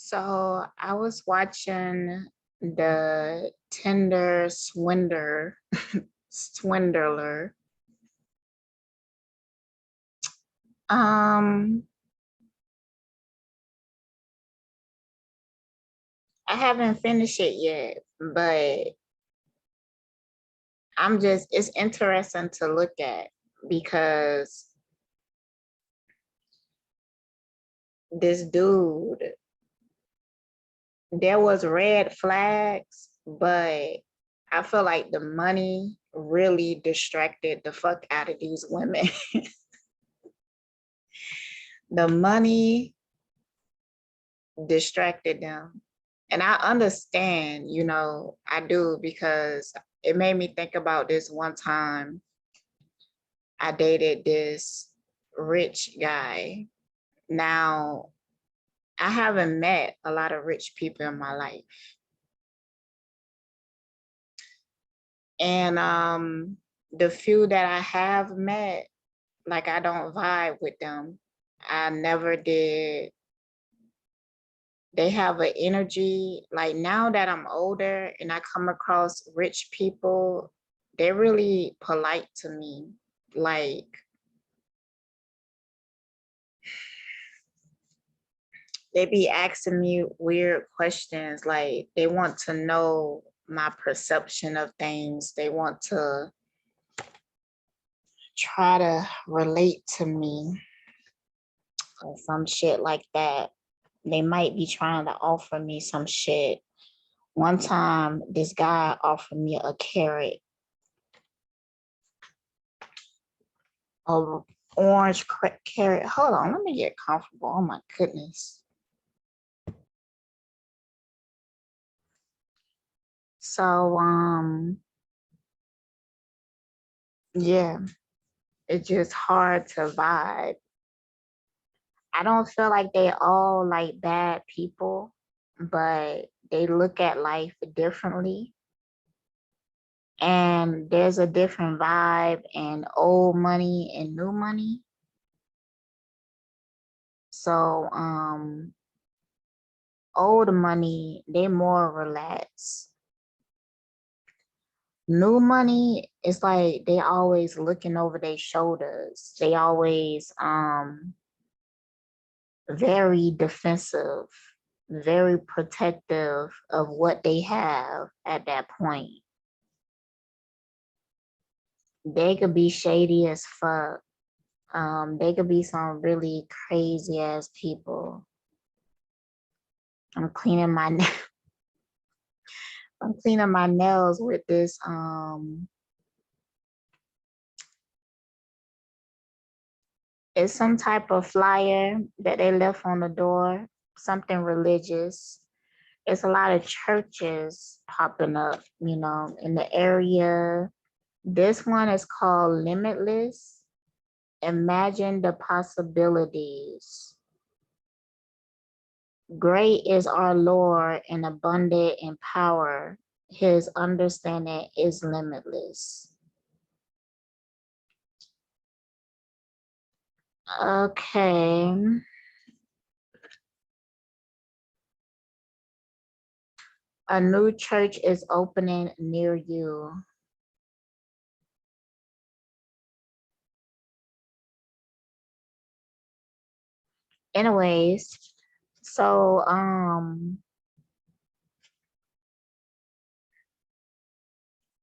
So I was watching the Tinder swindler. Um, I haven't finished it yet, but it's interesting to look at because this dude, there was red flags, but I feel like the money really distracted the fuck out of these women. The money distracted them. And I understand, I do, because it made me think about this one time I dated this rich guy. Now, I haven't met a lot of rich people in my life. And the few that I have met, like, I don't vibe with them. I never did. They have an energy, like, now that I'm older and I come across rich people, they're really polite to me. Like, they be asking me weird questions, like they want to know my perception of things. They want to try to relate to me or some shit like that. They might be trying to offer me some shit. One time, this guy offered me a carrot of orange carrot. Hold on, let me get comfortable. Oh my goodness. So, yeah, it's just hard to vibe. I don't feel like they all like bad people, but they look at life differently. And there's a different vibe in old money and new money. So, old money, they more relaxed. New money is like they always looking over their shoulders. They always very defensive, very protective of what they have at that point. They could be shady as fuck. They could be some really crazy ass people. I'm cleaning my I'm cleaning my nails with this it's some type of flyer that they left on the door, something religious. It's a lot of churches popping up, in the area. This one is called Limitless. Imagine the possibilities. Great is our Lord and abundant in power. His understanding is limitless. Okay. A new church is opening near you. Anyways, so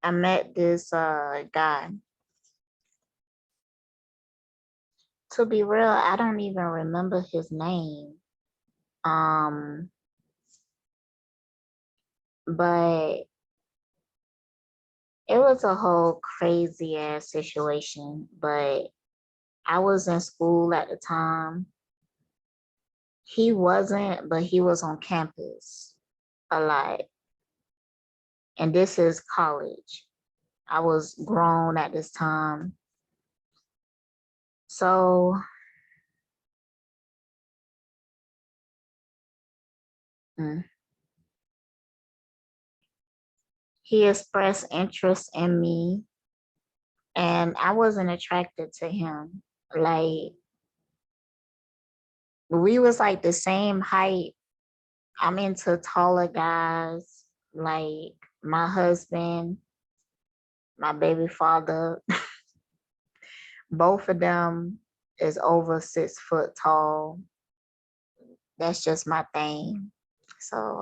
I met this guy. To be real, I don't even remember his name. But it was a whole crazy ass situation. But I was in school at the time. He wasn't, but he was on campus a lot. And this is college. I was grown at this time. So he expressed interest in me, and I wasn't attracted to him. Like, we was like the same height, I'm into taller guys, like my husband, my baby father. Both of them is over 6 foot tall. That's just my thing. So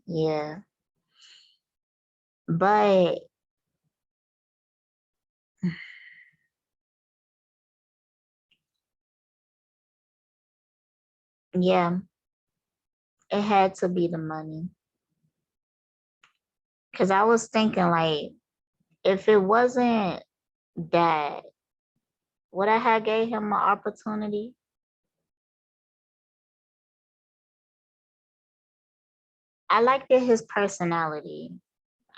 yeah. But yeah, it had to be the money. Cause I was thinking like if it wasn't that, would I have gave him an opportunity? I liked it, his personality.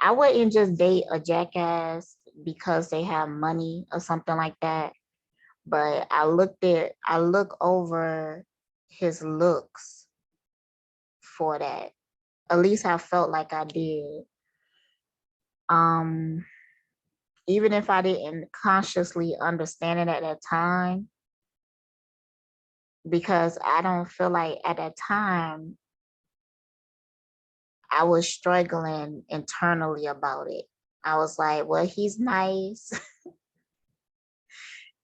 I wouldn't just date a jackass because they have money or something like that. But I look over his looks for that. At least I felt like I did. Um, Even if I didn't consciously understand it at that time, because I don't feel like at that time I was struggling internally about it. I was like, well, he's nice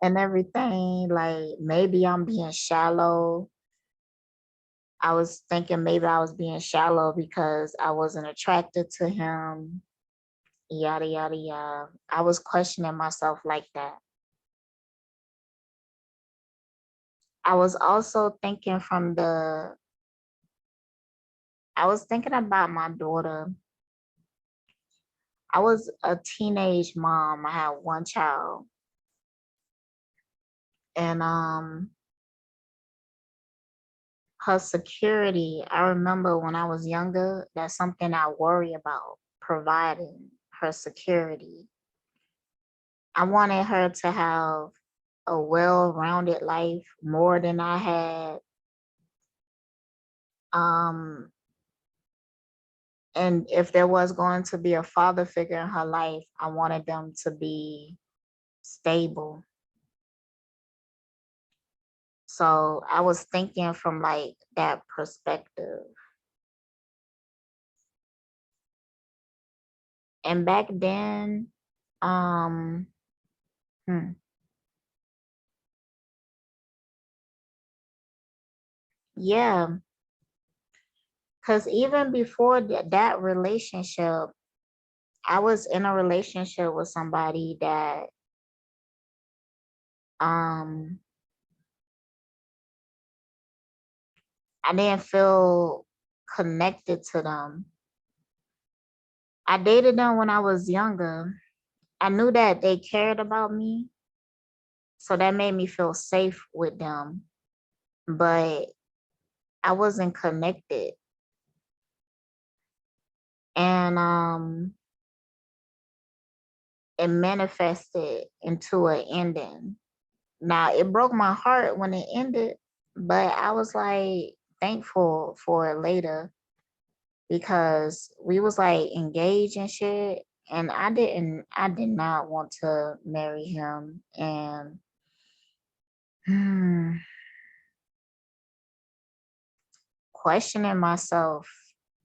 and everything. Like maybe I'm being shallow. I was thinking maybe I was being shallow because I wasn't attracted to him. Yada yada yada. I was questioning myself like that. I was also thinking I was thinking about my daughter. I was a teenage mom. I had one child. And her security, I remember when I was younger, that's something I worry about, providing her security. I wanted her to have a well-rounded life more than I had. Um, and if there was going to be a father figure in her life, I wanted them to be stable. So I was thinking from like that perspective. And back then, um, hmm, yeah, because even before that relationship, I was in a relationship with somebody that um I didn't feel connected to them. I dated them when I was younger. I knew that they cared about me, so that made me feel safe with them, but I wasn't connected. And it manifested into an ending. Now it broke my heart when it ended, but I was like thankful for it later because we was like engaged and shit. And I did not want to marry him. And questioning myself,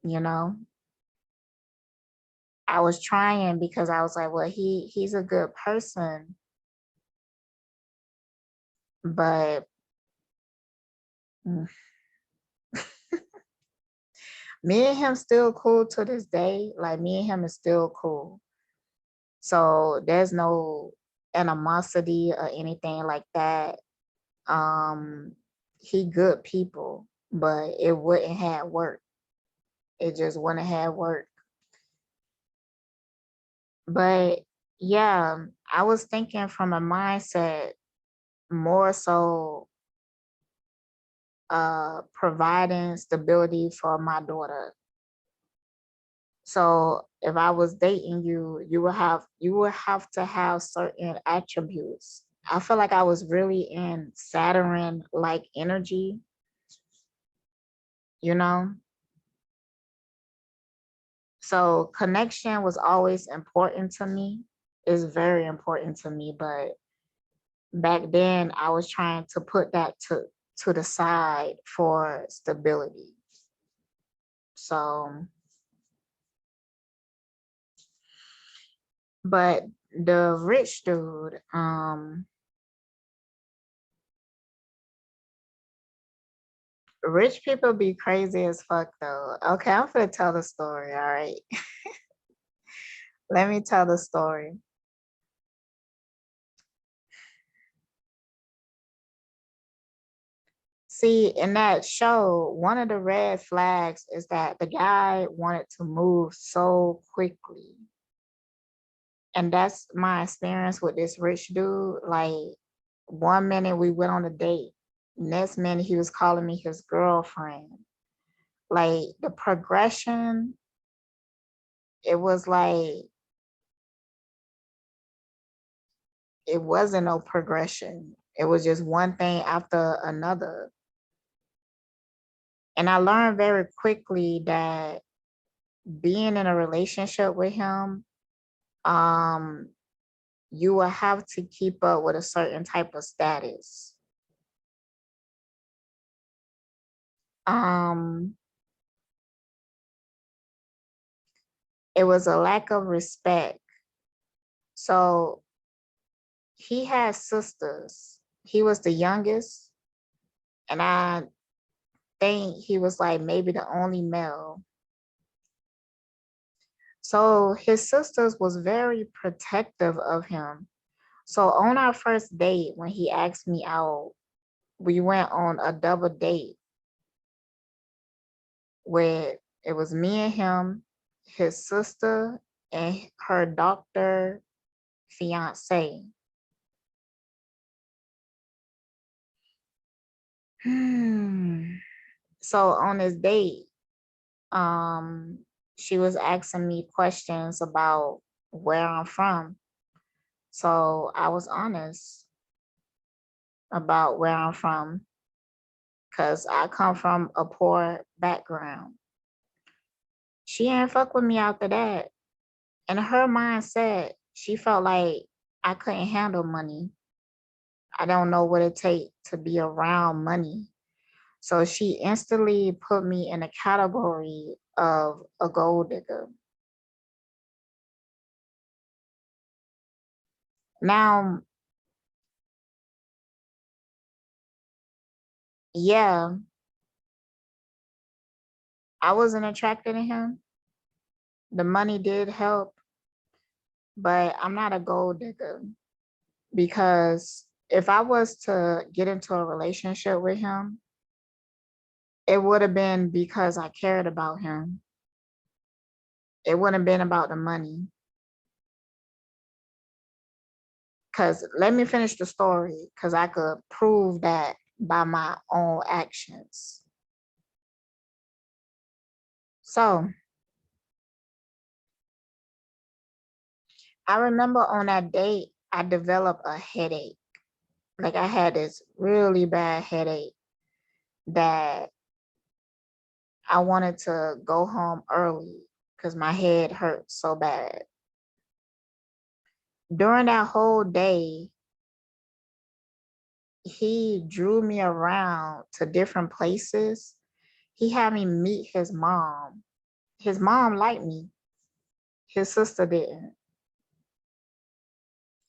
you know, I was trying because I was like, well, he's a good person, but mm, me and him still cool to this day. Like me and him is still cool. So there's no animosity or anything like that. Um, he good people, but it wouldn't have worked. It just wouldn't have worked. But yeah, I was thinking from a mindset more so providing stability for my daughter. So if I was dating you, you would have to have certain attributes. I feel like I was really in Saturn like energy, you know? So connection was always important to me. It's very important to me, but back then I was trying to put that to the side for stability. So, but the rich dude, rich people be crazy as fuck though. Okay, I'm gonna tell the story, all right? Let me tell the story. See, in that show, one of the red flags is that the guy wanted to move so quickly. And that's my experience with this rich dude. Like, one minute we went on a date, next minute he was calling me his girlfriend. Like, the progression, it was like, it wasn't no progression. It was just one thing after another. And I learned very quickly that being in a relationship with him, um, you will have to keep up with a certain type of status. Um, it was a lack of respect. So he had sisters. He was the youngest, and I think he was like maybe the only male. So his sisters was very protective of him. So on our first date, when he asked me out, we went on a double date where it was me and him, his sister, and her doctor fiance. So on this date, um, she was asking me questions about where I'm from. So I was honest about where I'm from because I come from a poor background. She ain't fuck with me after that. In her mindset, she felt like I couldn't handle money. I don't know what it takes to be around money. So she instantly put me in a category of a gold digger. Now, yeah, I wasn't attracted to him. The money did help, but I'm not a gold digger because if I was to get into a relationship with him, it would have been because I cared about him. It wouldn't have been about the money. Because let me finish the story because I could prove that by my own actions. So I remember on that date, I developed a headache. Like I had this really bad headache that I wanted to go home early because my head hurt so bad. During that whole day, he drew me around to different places. He had me meet his mom. His mom liked me. His sister didn't.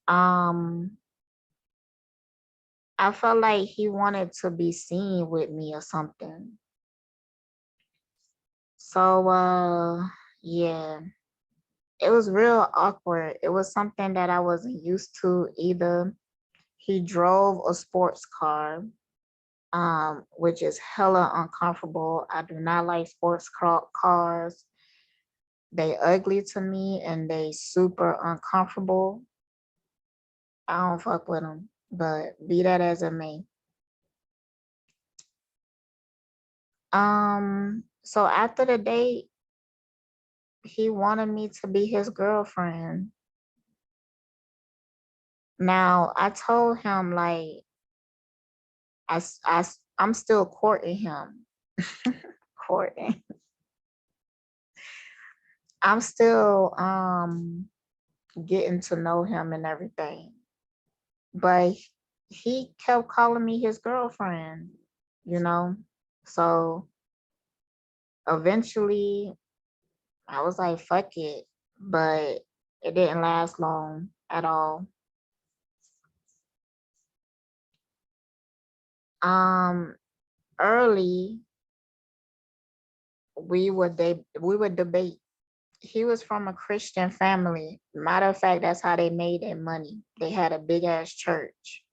Um, I felt like he wanted to be seen with me or something. So yeah, it was real awkward. It was something that I wasn't used to either. He drove a sports car, which is hella uncomfortable. I do not like sports cars. They ugly to me and they super uncomfortable. I don't fuck with them, but be that as it may. So after the date, he wanted me to be his girlfriend. Now I told him like I'm still courting him. Courting. I'm still getting to know him and everything. But he kept calling me his girlfriend, you know? So eventually I was like, fuck it. But it didn't last long at all. Um, Early we would debate. He was from a Christian family. Matter of fact, that's how they made their money. They had a big ass church.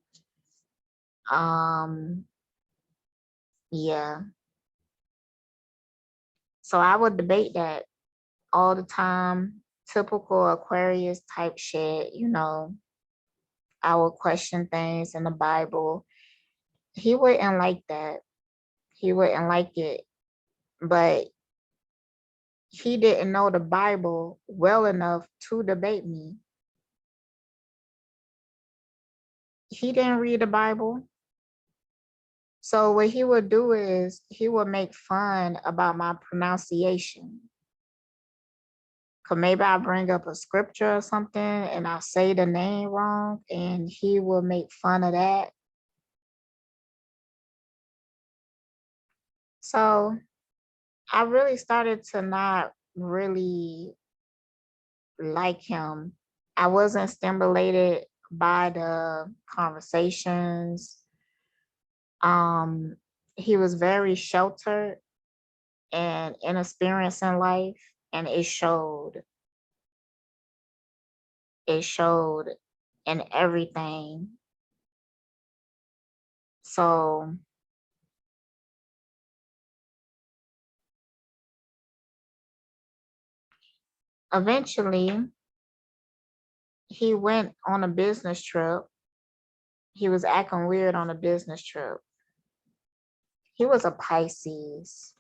Um, yeah. So I would debate that all the time. Typical Aquarius type shit, I would question things in the Bible. He wouldn't like that. He wouldn't like it. But he didn't know the Bible well enough to debate me. He didn't read the Bible. So what he would do is he would make fun about my pronunciation. Cause maybe I bring up a scripture or something and I say the name wrong and he will make fun of that. So I really started to not really like him. I wasn't stimulated by the conversations. Um, he was very sheltered and inexperienced in life, and it showed. It showed in everything. So eventually, he went on a business trip. He was acting weird on a business trip. He was a Pisces.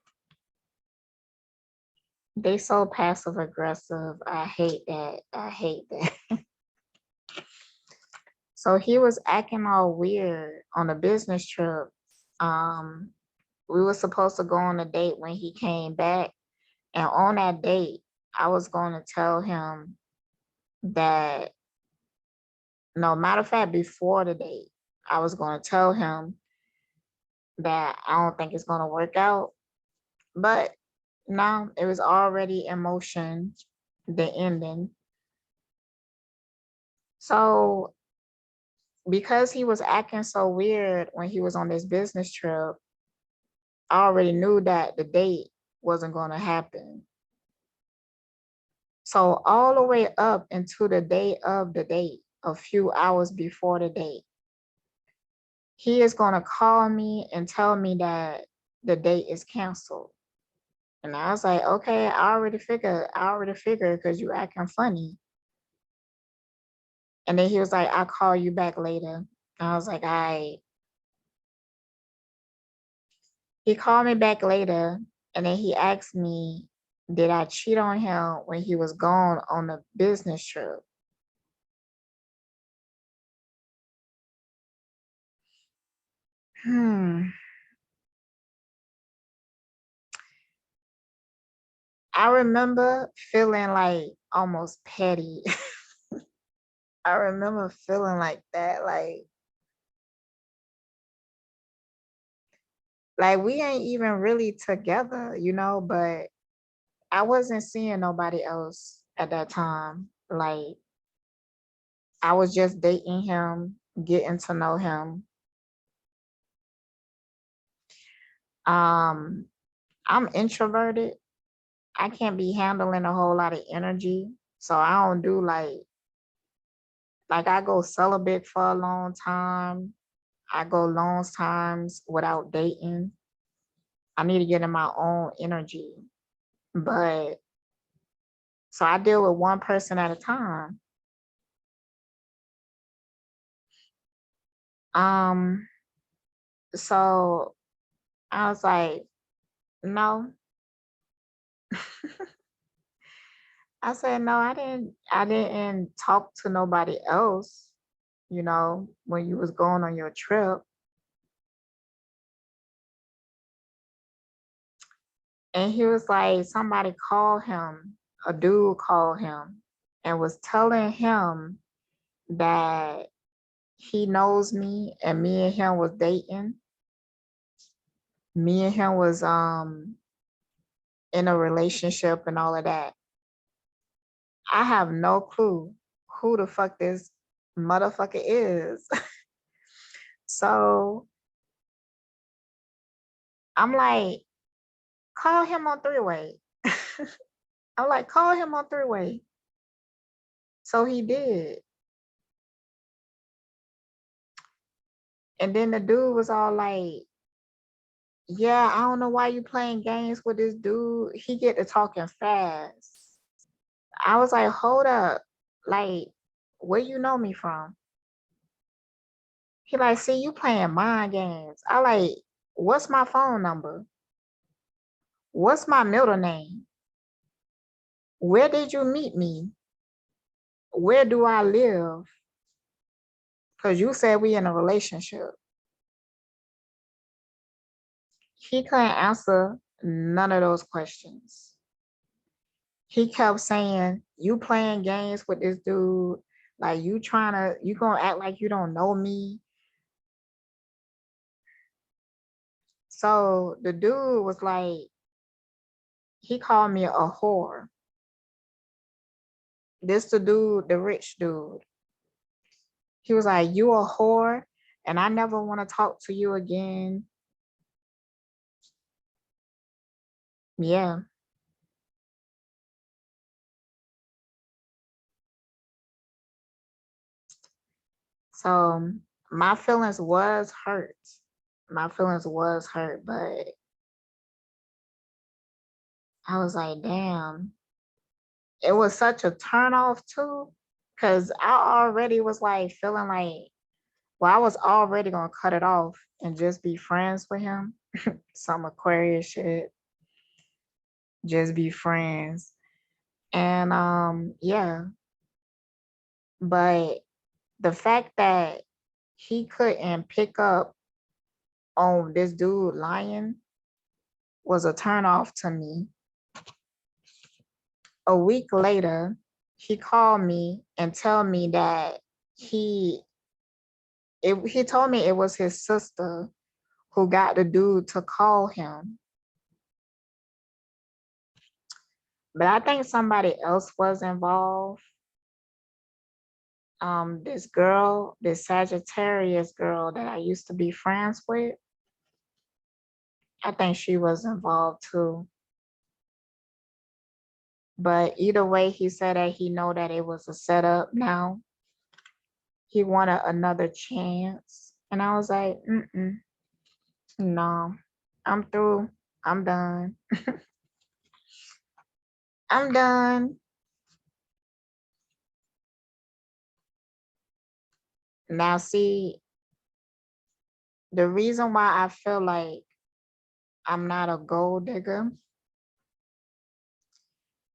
They so passive aggressive. I hate that. I hate that. So he was acting all weird on a business trip. Um, we were supposed to go on a date when he came back. And on that date, I was going to tell him that, no, matter of fact, before the date, I was going to tell him that I don't think it's going to work out. But no, it was already in motion, the ending. So because he was acting so weird when he was on this business trip, I already knew that the date wasn't going to happen. So all the way up into the day of the date, a few hours before the date, he is going to call me and tell me that the date is canceled. And I was like, okay, I already figured because you acting funny. And then he was like, I'll call you back later. I was like, he called me back later and then he asked me, did I cheat on him when he was gone on a business trip? Hmm. I remember feeling like almost petty. I remember feeling like that, like we ain't even really together, but I wasn't seeing nobody else at that time. Like I was just dating him, getting to know him. Um, I'm introverted. I can't be handling a whole lot of energy. So I don't do like I go celibate for a long time. I go long times without dating. I need to get in my own energy. But so I deal with one person at a time. Um, so I was like, no. I said, no, I didn't talk to nobody else, when you was going on your trip. And he was like, somebody called him, a dude called him and was telling him that he knows me and me and him was dating. Me and him was in a relationship and all of that. I have no clue who the fuck this motherfucker is. So I'm like, call him on three-way. I'm like, call him on three-way. So he did. And then the dude was all like, yeah, I don't know why you playing games with this dude. He get to talking fast. I was like, hold up. Like, where you know me from? He like, see, you playing mind games. I like, what's my phone number? What's my middle name? Where did you meet me? Where do I live? Because you said we in a relationship. He couldn't answer none of those questions. He kept saying, you playing games with this dude. Like you gonna act like you don't know me. So the dude was like, he called me a whore. This the dude, the rich dude. He was like, you a whore and I never want to talk to you again. Yeah. So my feelings was hurt. My feelings was hurt, but I was like, damn. It was such a turn off too. Cause I already was like feeling like, well, I was already gonna cut it off and just be friends with him. Some Aquarius shit. Just be friends. And yeah. But the fact that he couldn't pick up on this dude lying was a turn off to me. A week later, he called me and tell me that he told me it was his sister who got the dude to call him. But I think somebody else was involved. This girl, this Sagittarius girl that I used to be friends with, I think she was involved too. But either way, he said that he know that it was a setup now. He wanted another chance. And I was like, no, I'm through. I'm done. I'm done. Now, see, the reason why I feel like I'm not a gold digger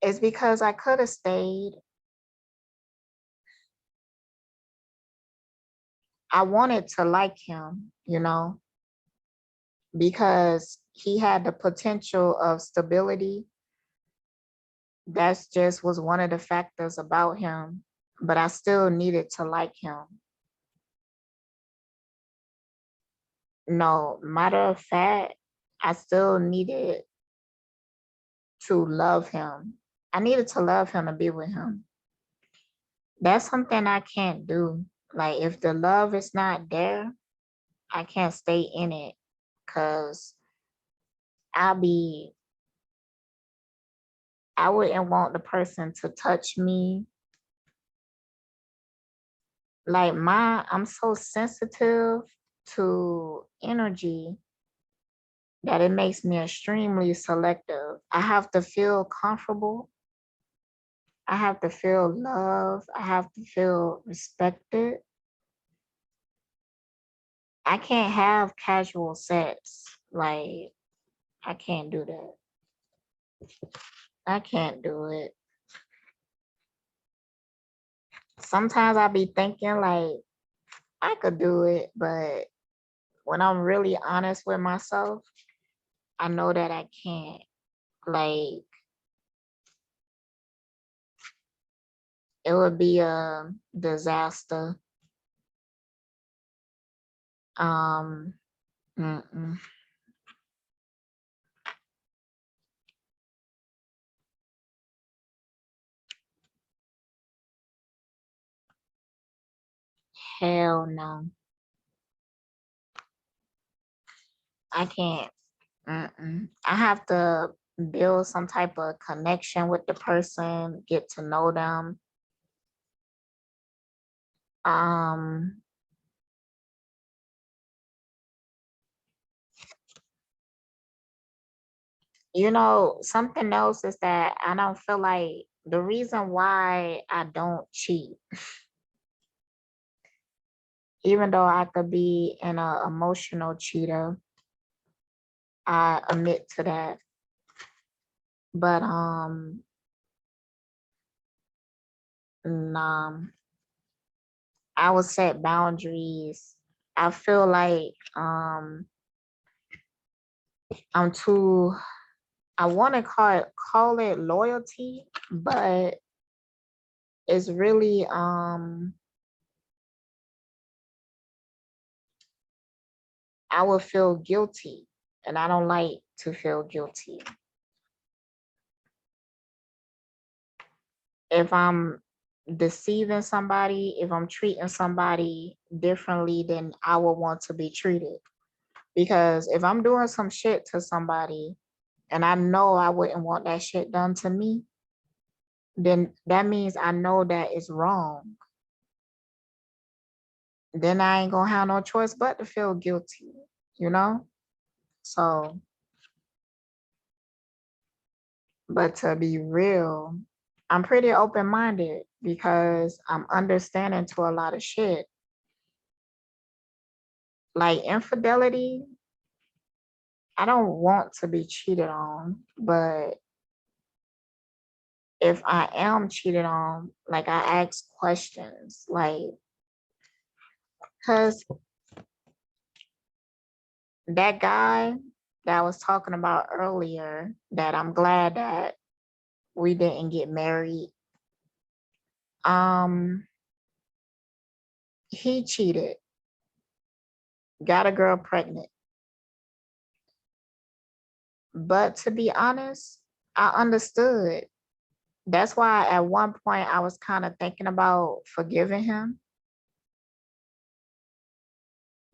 is because I could have stayed. I wanted to like him, because he had the potential of stability. That's just was one of the factors about him, but I still needed to like him. No, matter of fact, I still needed to love him. I needed to love him and be with him. That's something I can't do. Like if the love is not there, I can't stay in it because I wouldn't want the person to touch me. Like I'm so sensitive to energy that it makes me extremely selective. I have to feel comfortable. I have to feel love. I have to feel respected. I can't have casual sex. Like, I can't do that. I can't do it. Sometimes I be thinking like I could do it, but when I'm really honest with myself, I know that I can't. Like, it would be a disaster. Um, mm-mm. hell no. I can't. I have to build some type of connection with the person, get to know them. Um, something else is that I don't feel like the reason why I don't cheat, even though I could be an emotional cheater, I admit to that. But nah, I would set boundaries. I feel like I'm too. I want to call it loyalty, but it's really I would feel guilty, and I don't like to feel guilty. If I'm deceiving somebody, if I'm treating somebody differently than I would want to be treated. Because if I'm doing some shit to somebody and I know I wouldn't want that shit done to me, then that means I know that it's wrong. Then I ain't gonna have no choice but to feel guilty, you know? So, but to be real, I'm pretty open minded because I'm understanding to a lot of shit. Like infidelity, I don't want to be cheated on, but if I am cheated on, like I ask questions, like, because that guy that I was talking about earlier, that I'm glad that we didn't get married, um, he cheated, got a girl pregnant. But to be honest, I understood. That's why at one point I was kind of thinking about forgiving him.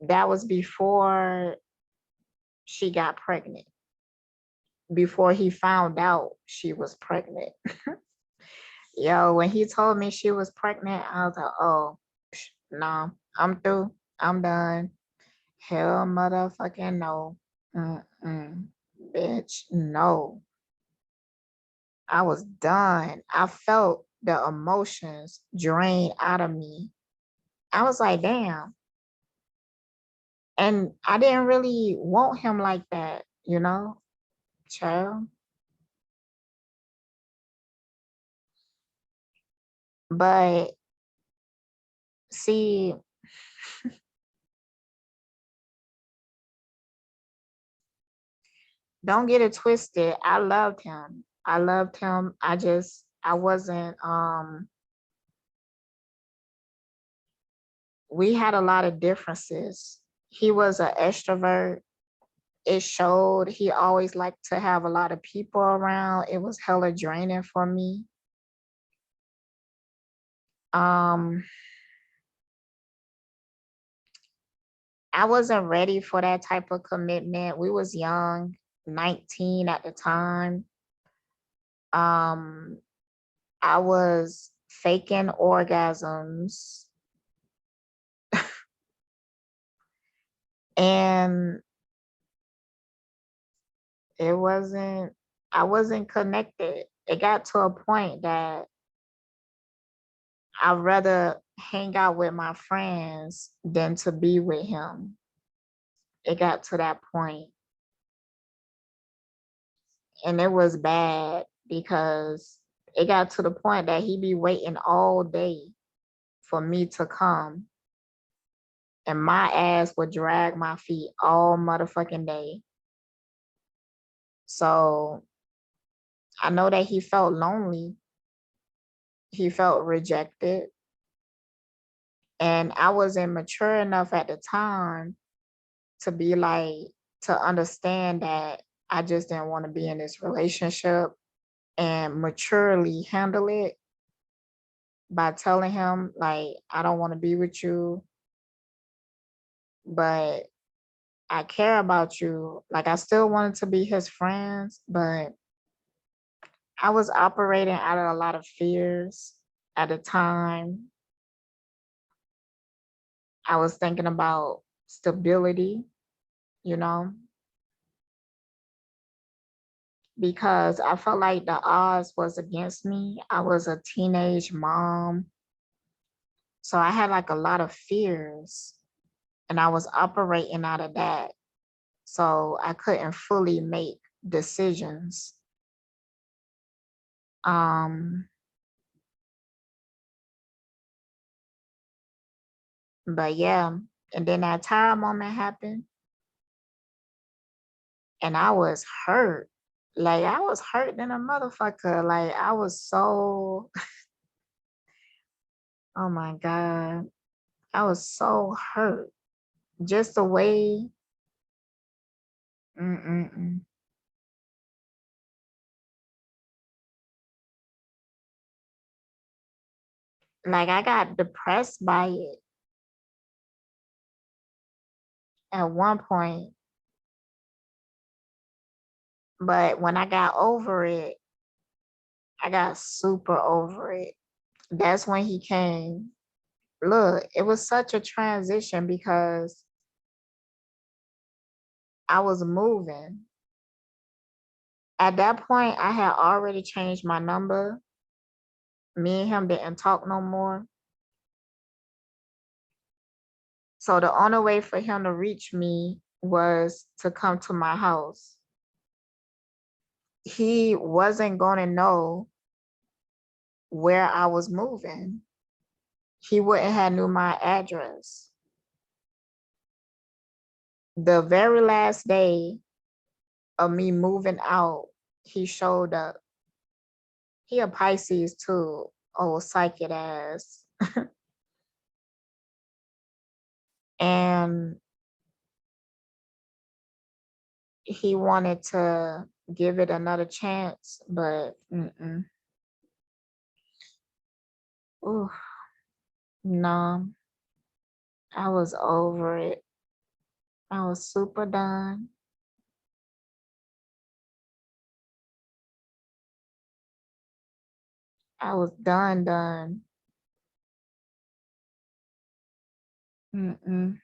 That was before she got pregnant, before he found out she was pregnant. Yo, when he told me she was pregnant, I was like, oh, no, I'm through. I'm done. Hell motherfucking no. Mm-mm. Bitch, no. I was done. I felt the emotions drain out of me. I was like, damn. And I didn't really want him like that, child. But see, don't get it twisted. I loved him. I loved him. I wasn't, we had a lot of differences. He was an extrovert. It showed. He always liked to have a lot of people around. It was hella draining for me. Um, I wasn't ready for that type of commitment. We was young, 19 at the time. Um, I was faking orgasms and I wasn't connected. It got to a point that I'd rather hang out with my friends than to be with him. It got to that point, and it was bad because it got to the point that he be waiting all day for me to come, and my ass would drag my feet all motherfucking day. So I know that he felt lonely. He felt rejected. And I wasn't mature enough at the time to be like, to understand that I just didn't want to be in this relationship and maturely handle it by telling him, like, I don't want to be with you. but I care about you. Like, I still wanted to be his friends, but I was operating out of a lot of fears at the time. I was thinking about stability, you know, because I felt like the odds was against me. I was a teenage mom. So I had like a lot of fears and I was operating out of that. So I couldn't fully make decisions. Um, but yeah, and then that tire moment happened and I was hurt. Like I was hurt than a motherfucker. Like I was so, oh my God, I was so hurt. Just the way, mm-mm-mm. Like I got depressed by it at one point, but when I got over it, I got super over it. That's when he came. Look, it was such a transition because I was moving. At that point, I had already changed my number. Me and him didn't talk no more. So the only way for him to reach me was to come to my house. He wasn't going to know where I was moving. He wouldn't have knew my address. The very last day of me moving out, he showed up. He a Pisces too, old psychic ass. And he wanted to give it another chance, but ooh, no, I was over it. I was super done. I was done. Mm-mm.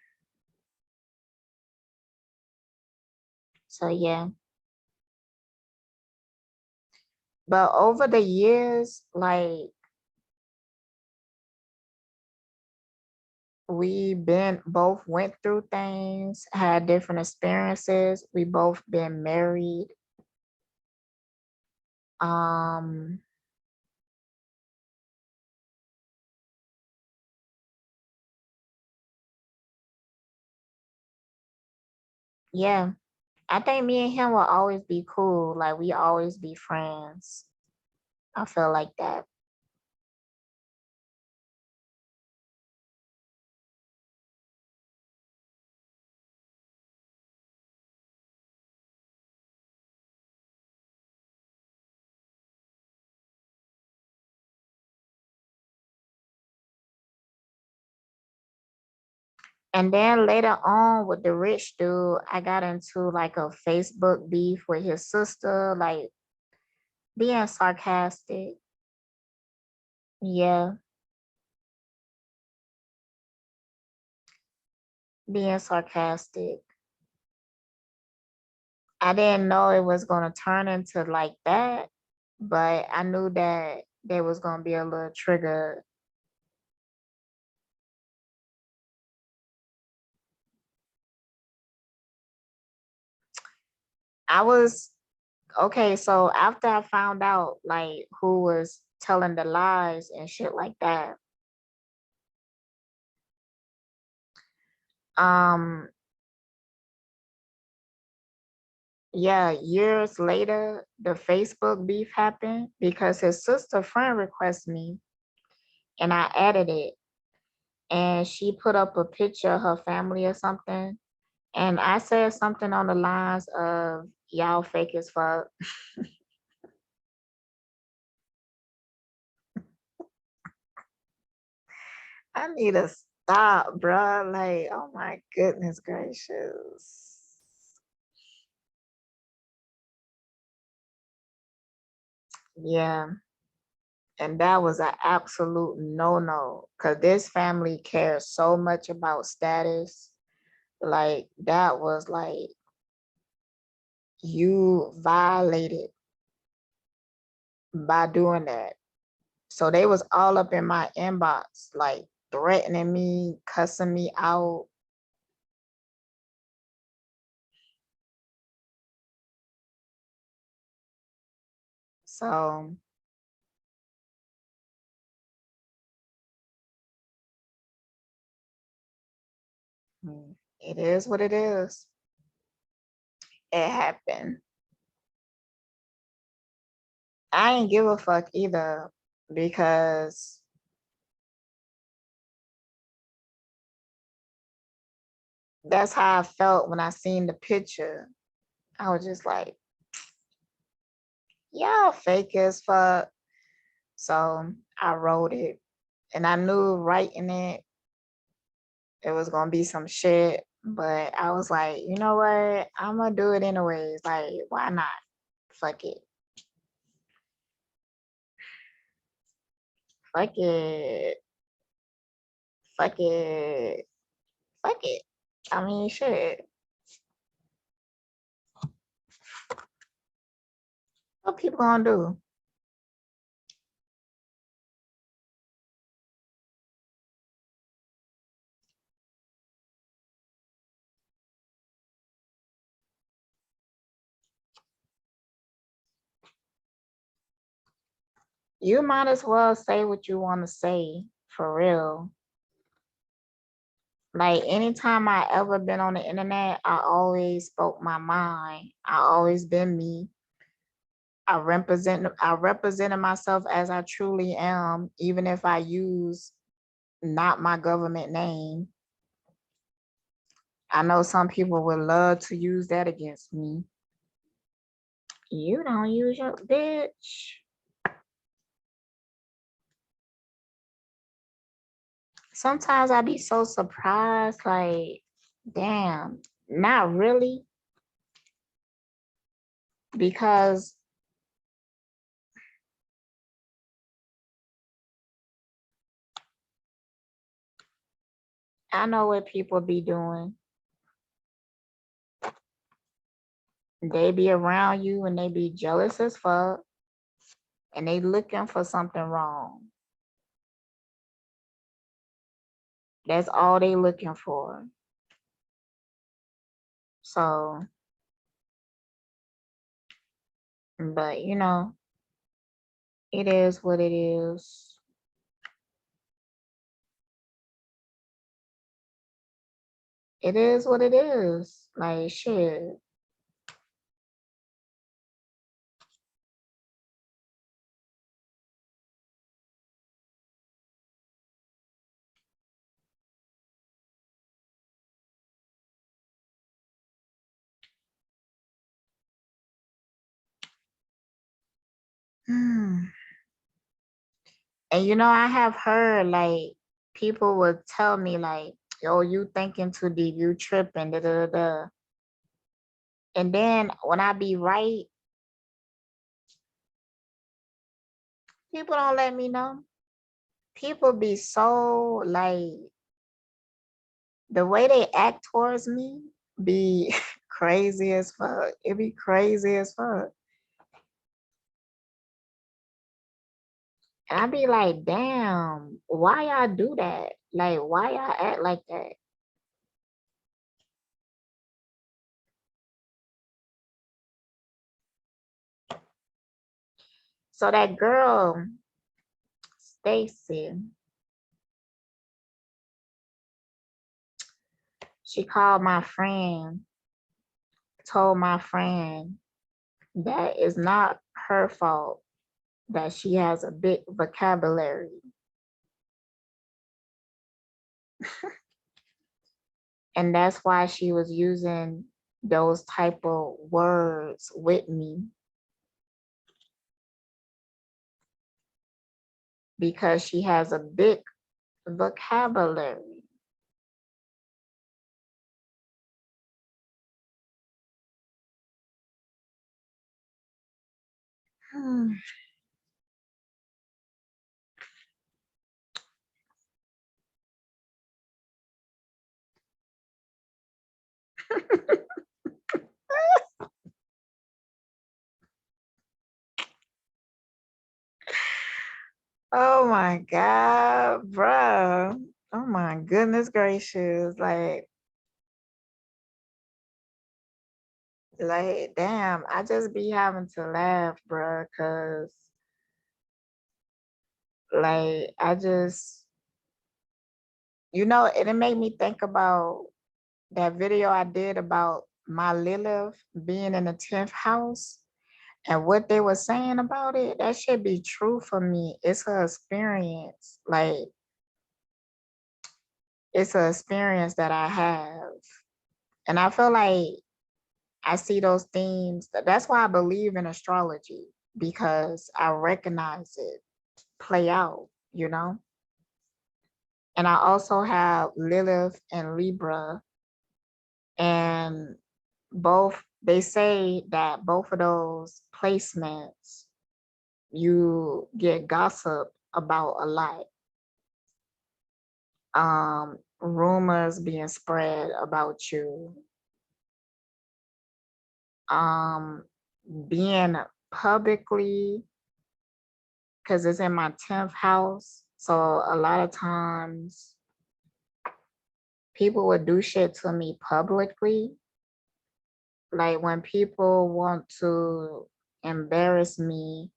So yeah, but over the years, like we been both went through things, had different experiences. We both been married. Um, yeah, I think me and him will always be cool. Like we always be friends. I feel like that. And then later on with the rich dude, I got into like a Facebook beef with his sister, like being sarcastic. Yeah, being sarcastic. I didn't know it was gonna turn into like that, but I knew that there was gonna be a little trigger. I was okay, so after I found out like who was telling the lies and shit like that, um, yeah, years later, the Facebook beef happened because his sister friend requested me and I added it. And she put up a picture of her family or something. And I said something on the lines of, y'all fake as fuck. I need to stop, bruh. Like, oh my goodness gracious. Yeah. And that was an absolute no-no. Cause this family cares so much about status. Like that was like you violated by doing that. So they was all up in my inbox, like threatening me, cussing me out. So it is what it is. It happened. I ain't give a fuck either because that's how I felt when I seen the picture. I was just like, y'all fake as fuck. So I wrote it and I knew writing it was gonna be some shit. But I was like, you know what? I'm gonna do it anyways. Like, why not? Fuck it. Fuck it. Fuck it. Fuck it. I mean, shit. What people gonna do? You might as well say what you want to say for real. Like anytime I ever been on the internet, I always spoke my mind. I always been me. I represented myself as I truly am, even if I use not my government name. I know some people would love to use that against me. You don't use your bitch. Sometimes I be so surprised, like, damn, not really, because I know what people be doing. They be around you and they be jealous as fuck and they looking for something wrong. That's all they looking for. So, but you know, it is what it is. It is what it is. Like shit. Hmm. And you know, I have heard like people would tell me like, "Yo, you thinking too deep, you tripping, da da da." Da. And then when I be right, people don't let me know. People be so like the way they act towards me be crazy as fuck. It be crazy as fuck. And I be like, damn, why y'all do that? Like, why y'all act like that? So that girl, Stacy, she called my friend, told my friend that it's not her fault that she has a big vocabulary. And that's why she was using those type of words with me because she has a big vocabulary. Oh my God, bro. Oh my goodness gracious. Like, damn, I just be having to laugh, bro, cause like I just, and it made me think about that video I did about my Lilith being in the 10th house and what they were saying about it. That should be true for me. It's her experience. Like, it's an experience that I have. And I feel like I see those themes. That's why I believe in astrology, because I recognize it play out, you know? And I also have Lilith and Libra, and they say that both of those placements, you get gossip about a lot. Rumors being spread about you, being publicly, because it's in my 10th house. So a lot of times people would do shit to me publicly. Like when people want to embarrass me,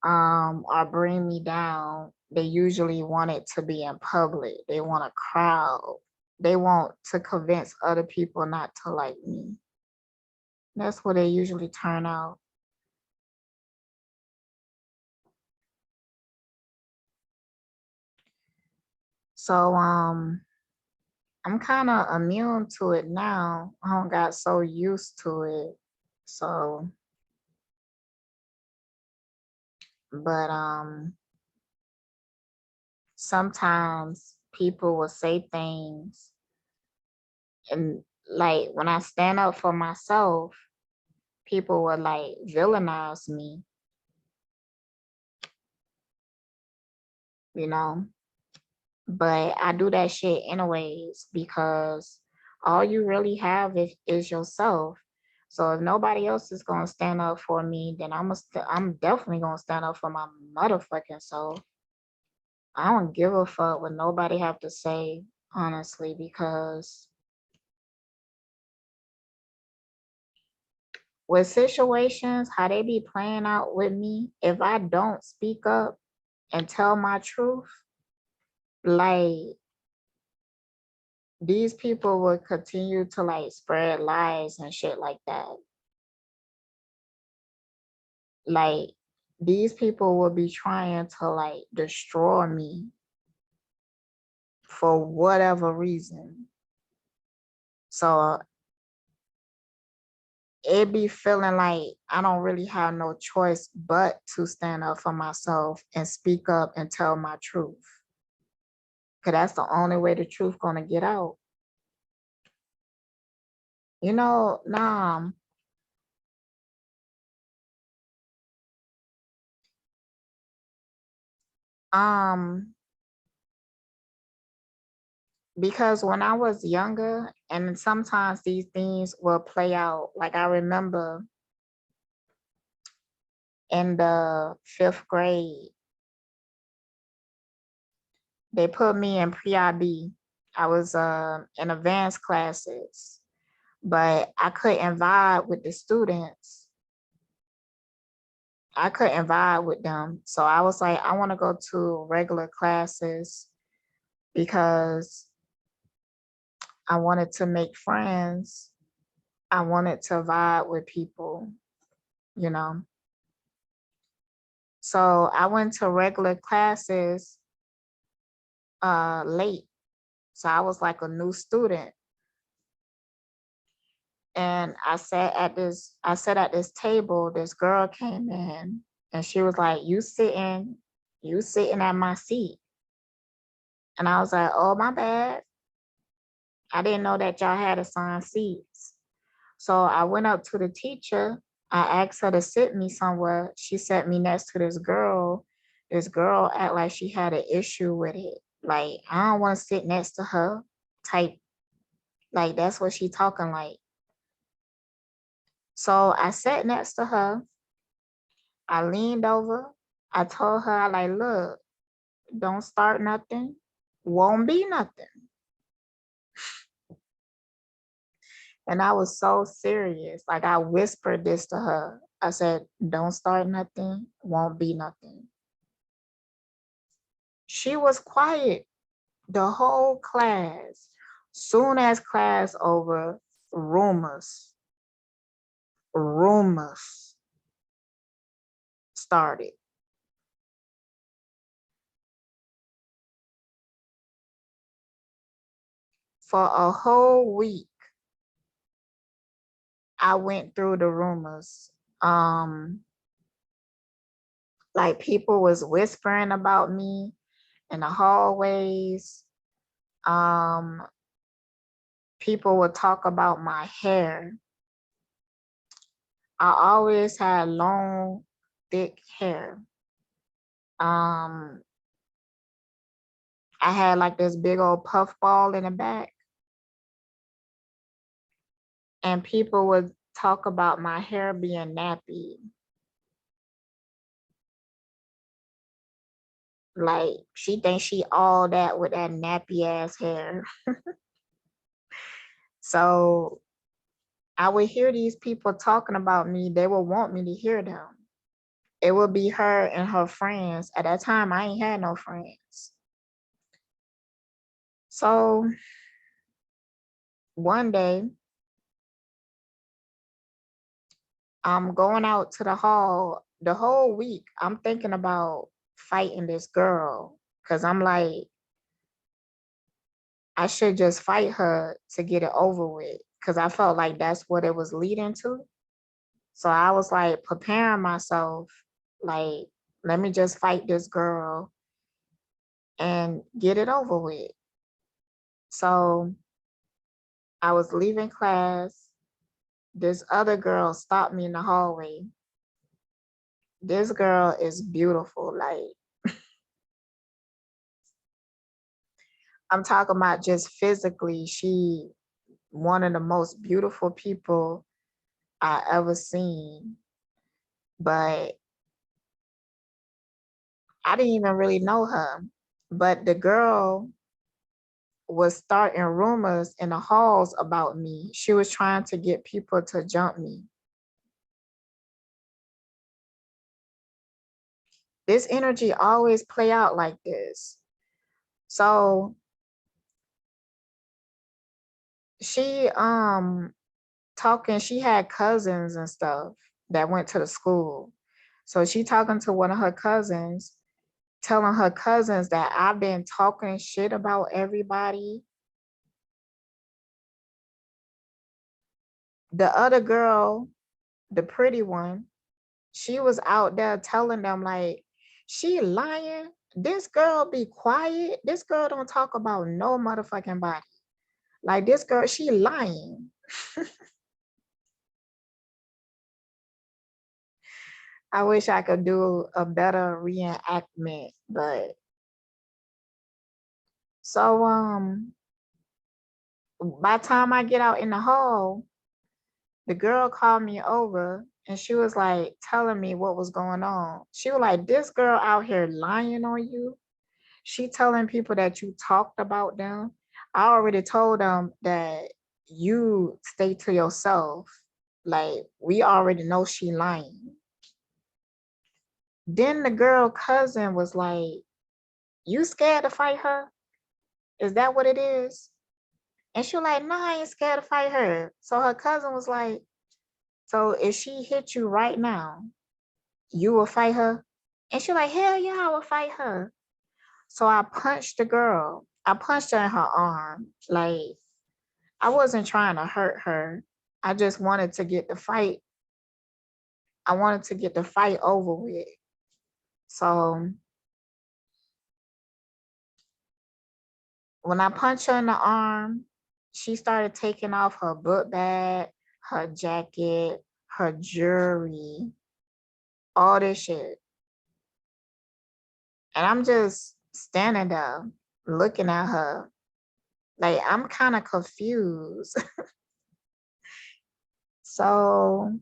or bring me down, they usually want it to be in public. They want a crowd. They want to convince other people not to like me. That's what they usually turn out. So I'm kind of immune to it now. I don't got so used to it. So, but sometimes people will say things, and like when I stand up for myself, people will like villainize me, you know. But I do that shit anyways, because all you really have is yourself. So if nobody else is gonna stand up for me, then I'm definitely gonna stand up for my motherfucking self. I don't give a fuck what nobody have to say, honestly, because with situations, how they be playing out with me, if I don't speak up and tell my truth, like these people will continue to like spread lies and shit like that. Like these people will be trying to like destroy me for whatever reason. So it be feeling like I don't really have no choice but to stand up for myself and speak up and tell my truth. Cause that's the only way the truth gonna get out. Nah, um, because when I was younger, and sometimes these things will play out. Like I remember in the 5th grade, they put me in pre-IB. I was in advanced classes, but I couldn't vibe with the students. I couldn't vibe with them. So I was like, I want to go to regular classes because I wanted to make friends. I wanted to vibe with people, you know. So I went to regular classes late. So I was like a new student. And I sat at this table, this girl came in and she was like, you sitting at my seat. And I was like, oh, my bad. I didn't know that y'all had assigned seats. So I went up to the teacher. I asked her to sit me somewhere. She sat me next to this girl. This girl act like she had an issue with it. Like, I don't want to sit next to her type. Like, that's what she talking like. So I sat next to her. I leaned over. I told her, I like, look, don't start nothing. Won't be nothing. And I was so serious. Like, I whispered this to her. I said, don't start nothing. Won't be nothing. She was quiet the whole class. Soon as class over, rumors started. For a whole week, I went through the rumors. Like, people was whispering about me in the hallways. People would talk about my hair. I always had long, thick hair. I had like this big old puff ball in the back. And people would talk about my hair being nappy. Like, she thinks she all that with that nappy ass hair. So I would hear these people talking about me. They would want me to hear them. It would be her and her friends. At that time, I ain't had no friends. So one day, I'm going out to the hall. The whole week, I'm thinking about fighting this girl. Cause I'm like, I should just fight her to get it over with. Cause I felt like that's what it was leading to. So I was like preparing myself, like, let me just fight this girl and get it over with. So I was leaving class. This other girl stopped me in the hallway. This girl is beautiful. Like, I'm talking about just physically, she one of the most beautiful people I ever seen. But I didn't even really know her. But the girl was starting rumors in the halls about me. She was trying to get people to jump me. This energy always play out like this. So she talking, she had cousins and stuff that went to the school. So she talking to one of her cousins, telling her cousins that I've been talking shit about everybody. The other girl, the pretty one, she was out there telling them like, she lying. This girl be quiet. This girl don't talk about no motherfucking body. Like, this girl, she lying. I wish I could do a better reenactment, but so by the time I get out in the hall, the girl called me over and she was like telling me what was going on. She was like, this girl out here lying on you. She telling people that you talked about them. I already told them that you stay to yourself. Like, we already know she lying. Then the girl cousin was like, you scared to fight her? Is that what it is? And she was like, nah, I ain't scared to fight her. So her cousin was like, so if she hit you right now, you will fight her? And she was like, hell yeah, I will fight her. So I punched the girl. I punched her in her arm. Like, I wasn't trying to hurt her. I just wanted to get the fight. I wanted to get the fight over with. So when I punched her in the arm, she started taking off her book bag, her jacket, her jewelry, all this shit. And I'm just standing there looking at her. Like, I'm kind of confused. So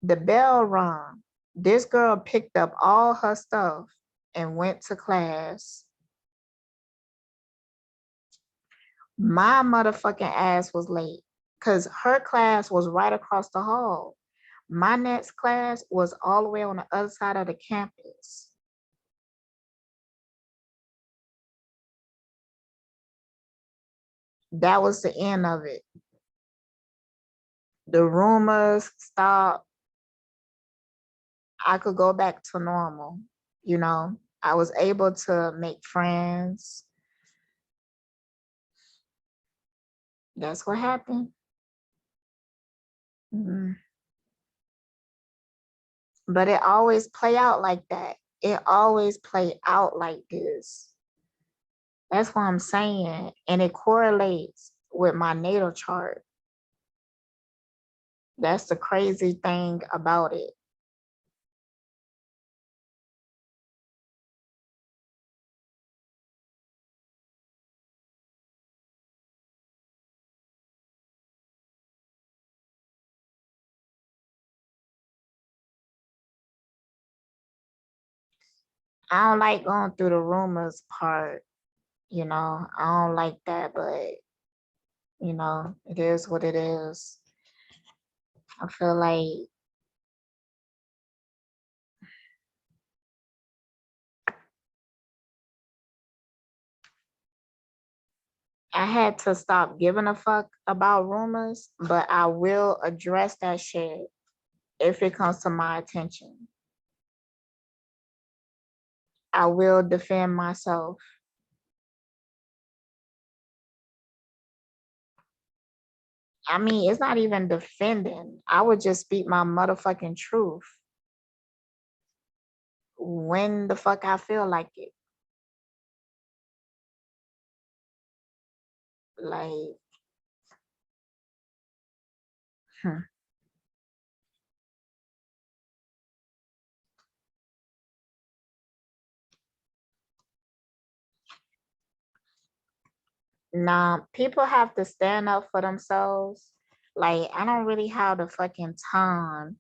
the bell rung. This girl picked up all her stuff and went to class. My motherfucking ass was late because her class was right across the hall. My next class was all the way on the other side of the campus. That was the end of it. The rumors stopped. I could go back to normal, you know. I was able to make friends. That's what happened. Mhm. But it always play out like that. It always play out like this. That's what I'm saying. And it correlates with my natal chart. That's the crazy thing about it. I don't like going through the rumors part, you know. I don't like that, but you know, it is what it is. I feel like I had to stop giving a fuck about rumors, but I will address that shit if it comes to my attention. I will defend myself. I mean, it's not even defending. I would just speak my motherfucking truth when the fuck I feel like it. Like, hmm. Nah, people have to stand up for themselves. Like, I don't really have the fucking time.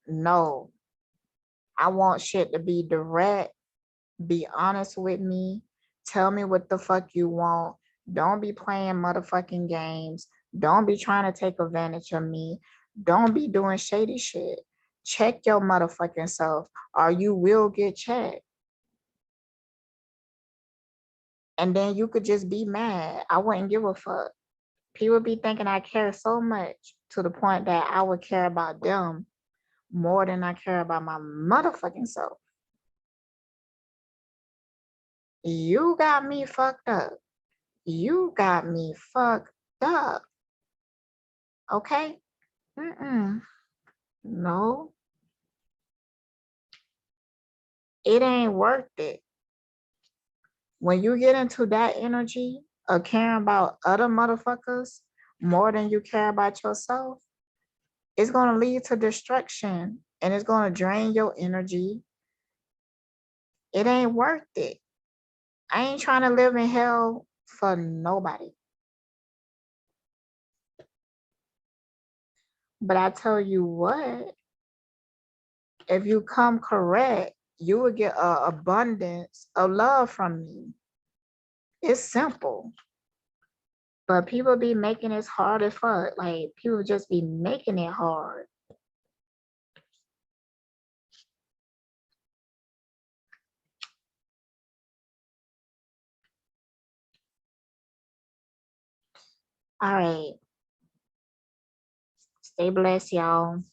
No, I want shit to be direct. Be honest with me. Tell me what the fuck you want. Don't be playing motherfucking games. Don't be trying to take advantage of me. Don't be doing shady shit. Check your motherfucking self or you will get checked. And then you could just be mad. I wouldn't give a fuck. People be thinking I care so much to the point that I would care about them more than I care about my motherfucking self. You got me fucked up. You got me fucked up. Okay? Mm-mm. No, it ain't worth it. When you get into that energy of caring about other motherfuckers more than you care about yourself, it's gonna lead to destruction and it's gonna drain your energy. It ain't worth it. I ain't trying to live in hell for nobody. But I tell you what, if you come correct, you will get an abundance of love from me. It's simple. But people be making it hard as fuck. Like people just be making it hard. All right. Stay blessed, y'all.